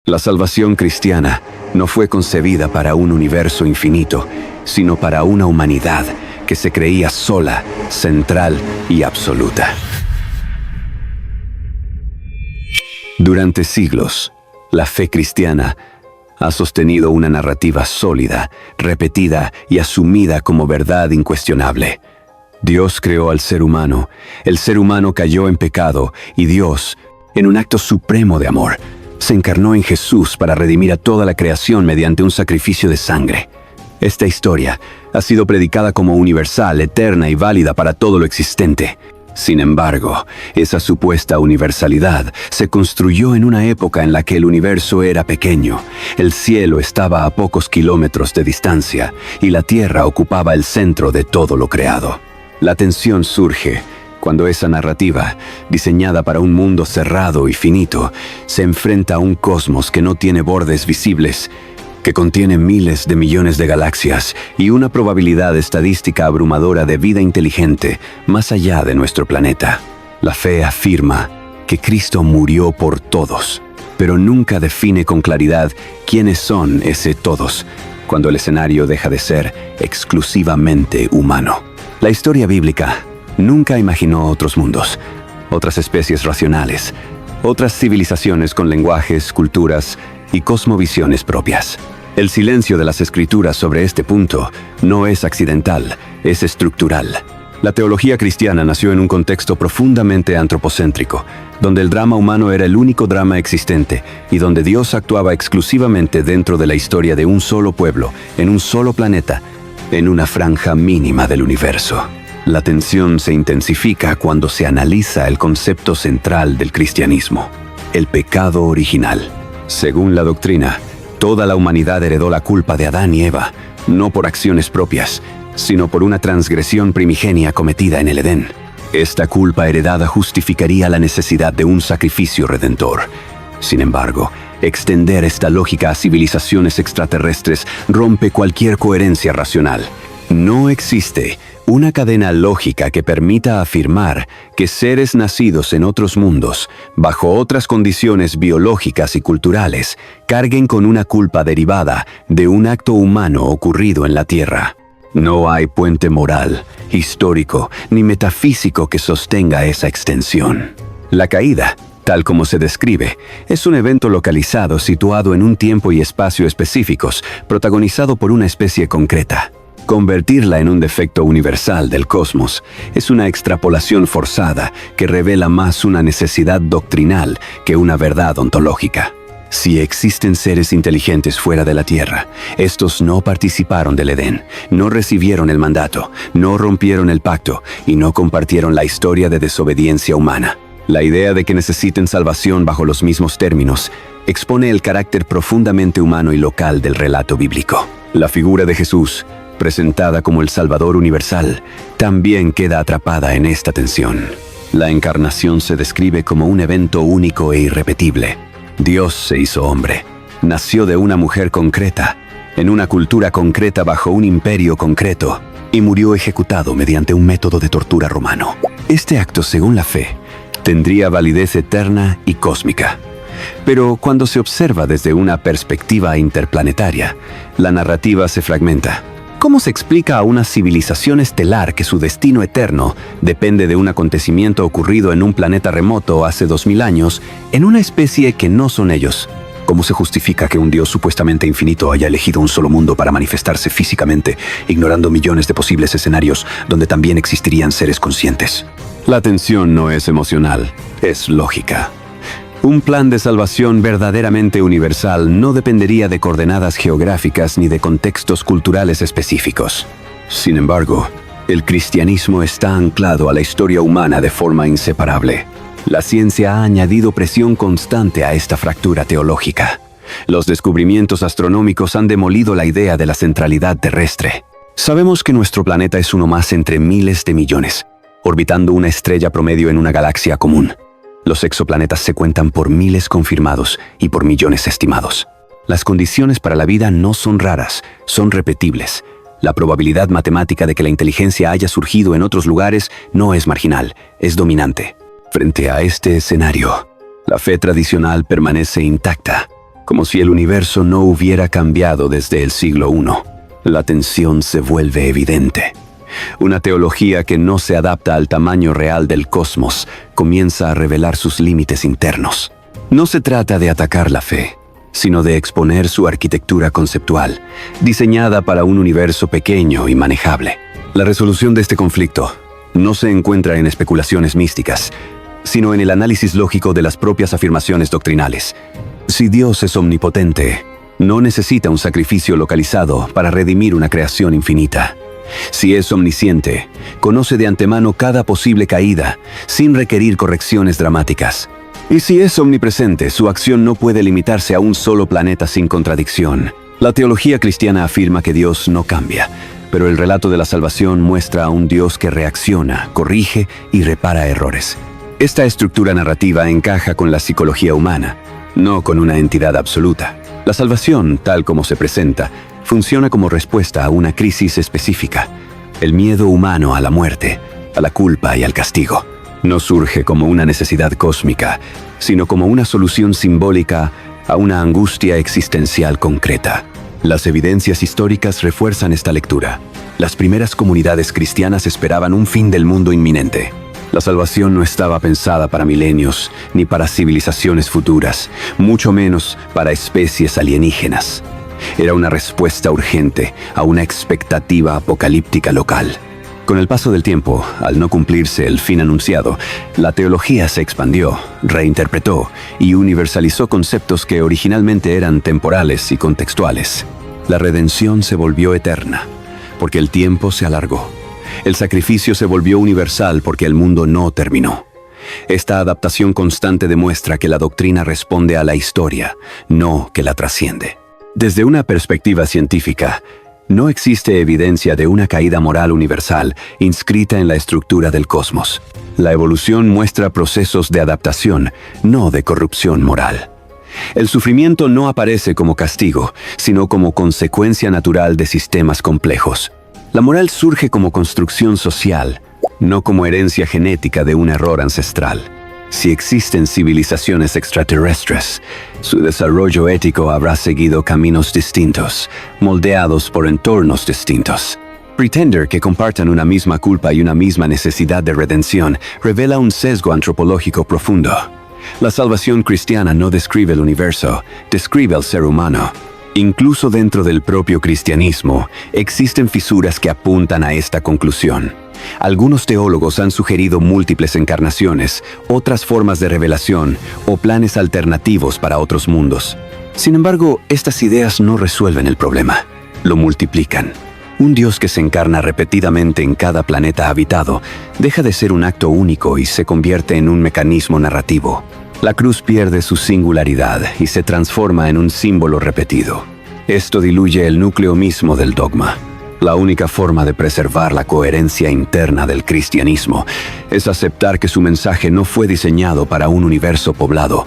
La salvación cristiana no fue concebida para un universo infinito, sino para una humanidad que se creía sola, central y absoluta. Durante siglos, la fe cristiana ha sostenido una narrativa sólida, repetida y asumida como verdad incuestionable. Dios creó al ser humano, el ser humano cayó en pecado y Dios, en un acto supremo de amor, se encarnó en Jesús para redimir a toda la creación mediante un sacrificio de sangre. Esta historia ha sido predicada como universal, eterna y válida para todo lo existente. Sin embargo, esa supuesta universalidad se construyó en una época en la que el universo era pequeño, el cielo estaba a pocos kilómetros de distancia y la tierra ocupaba el centro de todo lo creado. La tensión surge cuando esa narrativa, diseñada para un mundo cerrado y finito, se enfrenta a un cosmos que no tiene bordes visibles, que contiene miles de millones de galaxias y una probabilidad estadística abrumadora de vida inteligente más allá de nuestro planeta. La fe afirma que Cristo murió por todos, pero nunca define con claridad quiénes son ese todos, cuando el escenario deja de ser exclusivamente humano. La historia bíblica nunca imaginó otros mundos, otras especies racionales, otras civilizaciones con lenguajes, culturas y cosmovisiones propias. El silencio de las escrituras sobre este punto no es accidental, es estructural. La teología cristiana nació en un contexto profundamente antropocéntrico, donde el drama humano era el único drama existente y donde Dios actuaba exclusivamente dentro de la historia de un solo pueblo, en un solo planeta, en una franja mínima del universo. La tensión se intensifica cuando se analiza el concepto central del cristianismo, el pecado original. Según la doctrina, toda la humanidad heredó la culpa de Adán y Eva, no por acciones propias, sino por una transgresión primigenia cometida en el Edén. Esta culpa heredada justificaría la necesidad de un sacrificio redentor. Sin embargo, extender esta lógica a civilizaciones extraterrestres rompe cualquier coherencia racional. No existe una cadena lógica que permita afirmar que seres nacidos en otros mundos, bajo otras condiciones biológicas y culturales, carguen con una culpa derivada de un acto humano ocurrido en la Tierra. No hay puente moral, histórico ni metafísico que sostenga esa extensión. La caída, tal como se describe, es un evento localizado situado en un tiempo y espacio específicos, protagonizado por una especie concreta. Convertirla en un defecto universal del cosmos es una extrapolación forzada que revela más una necesidad doctrinal que una verdad ontológica. Si existen seres inteligentes fuera de la Tierra, estos no participaron del Edén, no recibieron el mandato, no rompieron el pacto y no compartieron la historia de desobediencia humana. La idea de que necesiten salvación bajo los mismos términos expone el carácter profundamente humano y local del relato bíblico. La figura de Jesús, presentada como el Salvador universal, también queda atrapada en esta tensión. La encarnación se describe como un evento único e irrepetible. Dios se hizo hombre, nació de una mujer concreta, en una cultura concreta bajo un imperio concreto, y murió ejecutado mediante un método de tortura romano. Este acto, según la fe, tendría validez eterna y cósmica. Pero cuando se observa desde una perspectiva interplanetaria, la narrativa se fragmenta. ¿Cómo se explica a una civilización estelar que su destino eterno depende de un acontecimiento ocurrido en un planeta remoto hace 2000 años, en una especie que no son ellos? ¿Cómo se justifica que un Dios supuestamente infinito haya elegido un solo mundo para manifestarse físicamente, ignorando millones de posibles escenarios donde también existirían seres conscientes? La tensión no es emocional, es lógica. Un plan de salvación verdaderamente universal no dependería de coordenadas geográficas ni de contextos culturales específicos. Sin embargo, el cristianismo está anclado a la historia humana de forma inseparable. La ciencia ha añadido presión constante a esta fractura teológica. Los descubrimientos astronómicos han demolido la idea de la centralidad terrestre. Sabemos que nuestro planeta es uno más entre miles de millones, orbitando una estrella promedio en una galaxia común. Los exoplanetas se cuentan por miles confirmados y por millones estimados. Las condiciones para la vida no son raras, son repetibles. La probabilidad matemática de que la inteligencia haya surgido en otros lugares no es marginal, es dominante. Frente a este escenario, la fe tradicional permanece intacta. como si el universo no hubiera cambiado desde el siglo I. La tensión se vuelve evidente. Una teología que no se adapta al tamaño real del cosmos comienza a revelar sus límites internos. No se trata de atacar la fe, sino de exponer su arquitectura conceptual, diseñada para un universo pequeño y manejable. La resolución de este conflicto no se encuentra en especulaciones místicas, sino en el análisis lógico de las propias afirmaciones doctrinales. Si Dios es omnipotente, no necesita un sacrificio localizado para redimir una creación infinita. Si es omnisciente, conoce de antemano cada posible caída, sin requerir correcciones dramáticas. Y si es omnipresente, su acción no puede limitarse a un solo planeta sin contradicción. La teología cristiana afirma que Dios no cambia, pero el relato de la salvación muestra a un Dios que reacciona, corrige y repara errores. Esta estructura narrativa encaja con la psicología humana, no con una entidad absoluta. La salvación, tal como se presenta, funciona como respuesta a una crisis específica: el miedo humano a la muerte, a la culpa y al castigo. No surge como una necesidad cósmica, sino como una solución simbólica a una angustia existencial concreta. Las evidencias históricas refuerzan esta lectura. Las primeras comunidades cristianas esperaban un fin del mundo inminente. La salvación no estaba pensada para milenios, ni para civilizaciones futuras, mucho menos para especies alienígenas. Era una respuesta urgente a una expectativa apocalíptica local. Con el paso del tiempo, al no cumplirse el fin anunciado, la teología se expandió, reinterpretó y universalizó conceptos que originalmente eran temporales y contextuales. La redención se volvió eterna, porque el tiempo se alargó. El sacrificio se volvió universal porque el mundo no terminó. Esta adaptación constante demuestra que la doctrina responde a la historia, no que la trasciende. Desde una perspectiva científica, no existe evidencia de una caída moral universal inscrita en la estructura del cosmos. La evolución muestra procesos de adaptación, no de corrupción moral. El sufrimiento no aparece como castigo, sino como consecuencia natural de sistemas complejos. La moral surge como construcción social, no como herencia genética de un error ancestral. Si existen civilizaciones extraterrestres, su desarrollo ético habrá seguido caminos distintos, moldeados por entornos distintos. Pretender que compartan una misma culpa y una misma necesidad de redención revela un sesgo antropológico profundo. La salvación cristiana no describe el universo, describe al ser humano. Incluso dentro del propio cristianismo, existen fisuras que apuntan a esta conclusión. Algunos teólogos han sugerido múltiples encarnaciones, otras formas de revelación o planes alternativos para otros mundos. Sin embargo, estas ideas no resuelven el problema, lo multiplican. Un Dios que se encarna repetidamente en cada planeta habitado deja de ser un acto único y se convierte en un mecanismo narrativo. La cruz pierde su singularidad y se transforma en un símbolo repetido. Esto diluye el núcleo mismo del dogma. La única forma de preservar la coherencia interna del cristianismo es aceptar que su mensaje no fue diseñado para un universo poblado,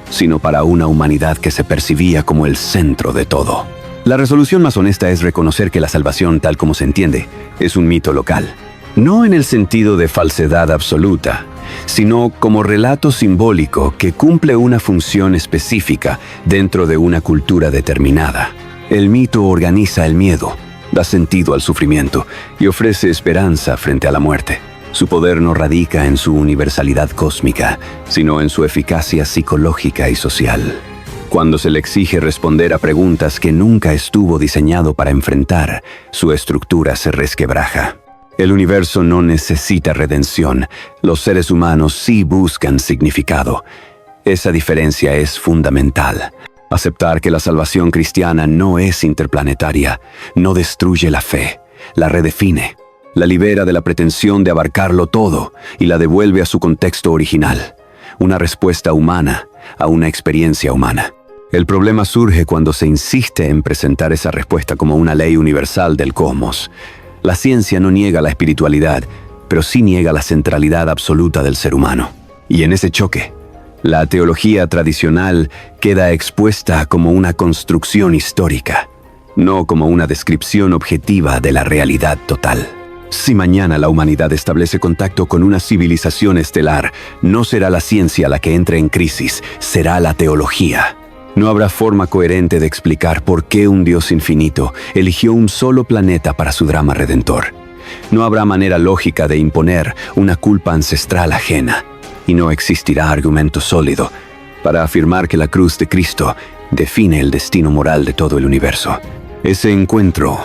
sino para una humanidad que se percibía como el centro de todo. La resolución más honesta es reconocer que la salvación, tal como se entiende, es un mito local. No en el sentido de falsedad absoluta, sino como relato simbólico que cumple una función específica dentro de una cultura determinada. El mito organiza el miedo, da sentido al sufrimiento y ofrece esperanza frente a la muerte. Su poder no radica en su universalidad cósmica, sino en su eficacia psicológica y social. Cuando se le exige responder a preguntas que nunca estuvo diseñado para enfrentar, su estructura se resquebraja. El universo no necesita redención, los seres humanos sí buscan significado. Esa diferencia es fundamental. Aceptar que la salvación cristiana no es interplanetaria, no destruye la fe, la redefine, la libera de la pretensión de abarcarlo todo y la devuelve a su contexto original, una respuesta humana a una experiencia humana. El problema surge cuando se insiste en presentar esa respuesta como una ley universal del cosmos. La ciencia no niega la espiritualidad, pero sí niega la centralidad absoluta del ser humano. Y en ese choque, la teología tradicional queda expuesta como una construcción histórica, no como una descripción objetiva de la realidad total. Si mañana la humanidad establece contacto con una civilización estelar, no será la ciencia la que entre en crisis, será la teología. No habrá forma coherente de explicar por qué un Dios infinito eligió un solo planeta para su drama redentor. No habrá manera lógica de imponer una culpa ancestral ajena, y no existirá argumento sólido para afirmar que la cruz de Cristo define el destino moral de todo el universo. Ese encuentro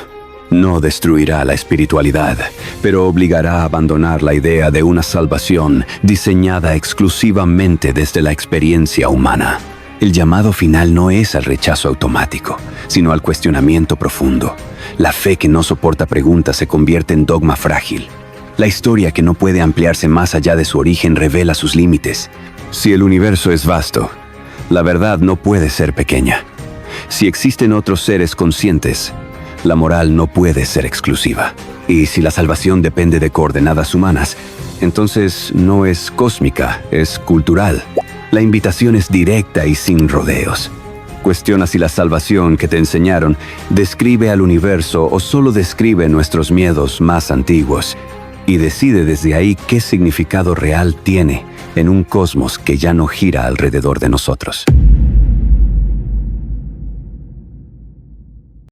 no destruirá la espiritualidad, pero obligará a abandonar la idea de una salvación diseñada exclusivamente desde la experiencia humana. El llamado final no es al rechazo automático, sino al cuestionamiento profundo. La fe que no soporta preguntas se convierte en dogma frágil. La historia que no puede ampliarse más allá de su origen revela sus límites. Si el universo es vasto, la verdad no puede ser pequeña. Si existen otros seres conscientes, la moral no puede ser exclusiva. Y si la salvación depende de coordenadas humanas, entonces no es cósmica, es cultural. La invitación es directa y sin rodeos. Cuestiona si la salvación que te enseñaron describe al universo o solo describe nuestros miedos más antiguos, y decide desde ahí qué significado real tiene en un cosmos que ya no gira alrededor de nosotros.